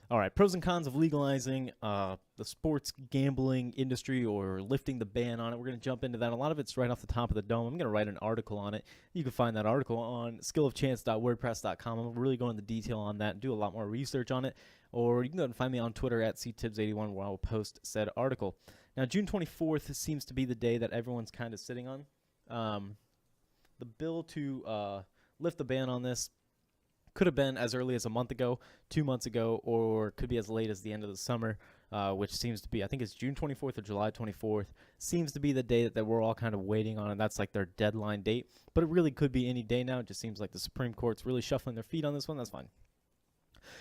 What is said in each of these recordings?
All right, pros and cons of legalizing the sports gambling industry or lifting the ban on it. We're going to jump into that. A lot of it's right off the top of the dome. I'm going to write an article on it. You can find that article on skillofchance.wordpress.com. I'm really going into detail on that and do a lot more research on it. Or you can go and find me on Twitter at ctibbs81 where I will post said article. Now, June 24th seems to be the day that everyone's kind of sitting on. The bill to lift the ban on this could have been as early as a month ago, 2 months ago, or could be as late as the end of the summer, which seems to be, I think it's June 24th or July 24th, seems to be the day that we're all kind of waiting on, and that's like their deadline date. But it really could be any day now. It just seems like the Supreme Court's really shuffling their feet on this one. That's fine.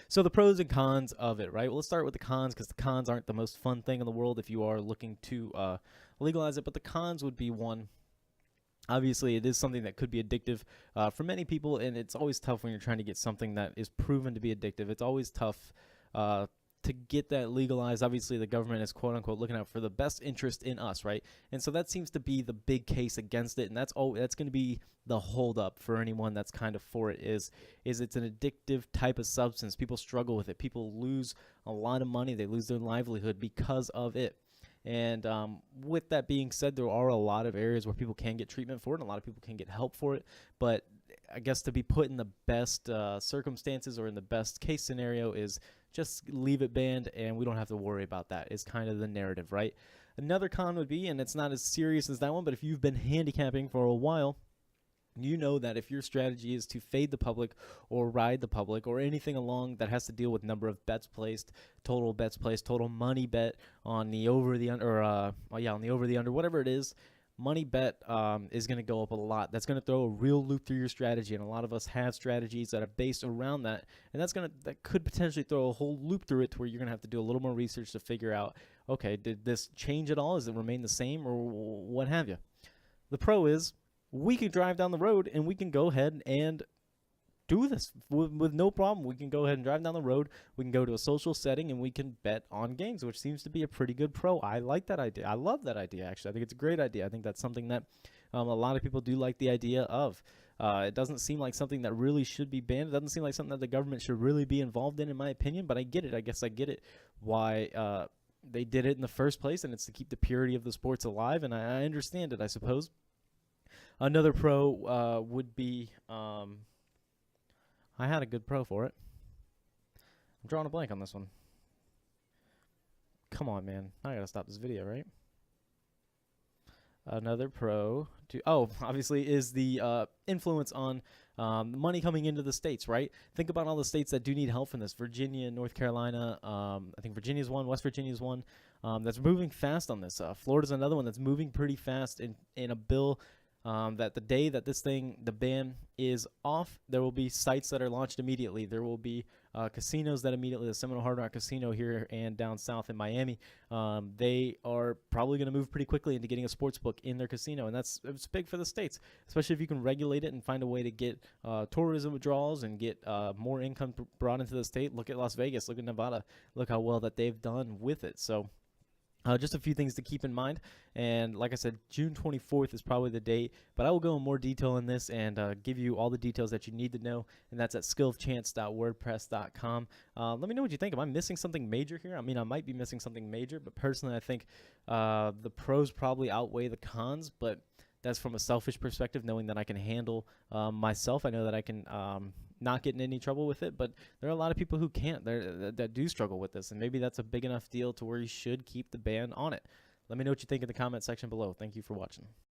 So the pros and cons of it, right? Well, let's start with the cons because the cons aren't the most fun thing in the world if you are looking to legalize it. But the cons would be one. Obviously, it is something that could be addictive for many people, and it's always tough when you're trying to get something that is proven to be addictive. It's always tough to get that legalized. Obviously, the government is quote-unquote looking out for the best interest in us, right? And so that seems to be the big case against it, and that's going to be the holdup for anyone that's kind of for it is it's an addictive type of substance. People struggle with it. People lose a lot of money. They lose their livelihood because of it. And with that being said, there are a lot of areas where people can get treatment for it, and a lot of people can get help for it. But I guess to be put in the best circumstances or in the best case scenario is just leave it banned, and we don't have to worry about that. Is kind of the narrative, right? Another con would be, and it's not as serious as that one, but if you've been handicapping for a while, you know that if your strategy is to fade the public or ride the public or anything along that has to deal with number of bets placed, total money bet on the over the under, on the over the under, whatever it is, money bet is going to go up a lot. That's going to throw a real loop through your strategy, and a lot of us have strategies that are based around that, and that could potentially throw a whole loop through it to where you're going to have to do a little more research to figure out, okay, did this change at all? Does it remain the same, or what have you? The pro is, we can drive down the road and we can go ahead and do this with no problem. We can go ahead and drive down the road. We can go to a social setting and we can bet on games, which seems to be a pretty good pro. I like that idea. I love that idea, actually. I think it's a great idea. I think that's something that a lot of people do like the idea of. It doesn't seem like something that really should be banned. It doesn't seem like something that the government should really be involved in my opinion, but I get it. I guess I get it why they did it in the first place, and it's to keep the purity of the sports alive, and I understand it, I suppose. Another pro would be, I had a good pro for it. I'm drawing a blank on this one. Come on, man. I gotta stop this video, right? Another pro, obviously, is the influence on money coming into the states, right? Think about all the states that do need help from this. Virginia, North Carolina, I think Virginia's one, West Virginia's one, that's moving fast on this. Florida's another one that's moving pretty fast in a bill that the day that the ban is off, there will be sites that are launched immediately. There will be casinos that immediately, the Seminole Hard Rock Casino here and down south in Miami, they are probably going to move pretty quickly into getting a sports book in their casino, and it's big for the states, especially if you can regulate it and find a way to get tourism withdrawals and get more income brought into the state. Look at Las Vegas, look at Nevada, look how well that they've done with it. So just a few things to keep in mind, and like I said, June 24th is probably the date, but I will go in more detail in this and give you all the details that you need to know, and that's at skillofchance.wordpress.com. Let me know what you think. Am I missing something major here? I mean, I might be missing something major, but personally I think the pros probably outweigh the cons, but that's from a selfish perspective, knowing that I can handle myself. I know that I can not get in any trouble with it, but there are a lot of people who can't, that do struggle with this, and maybe that's a big enough deal to where you should keep the ban on it. Let me know what you think in the comment section below. Thank you for watching.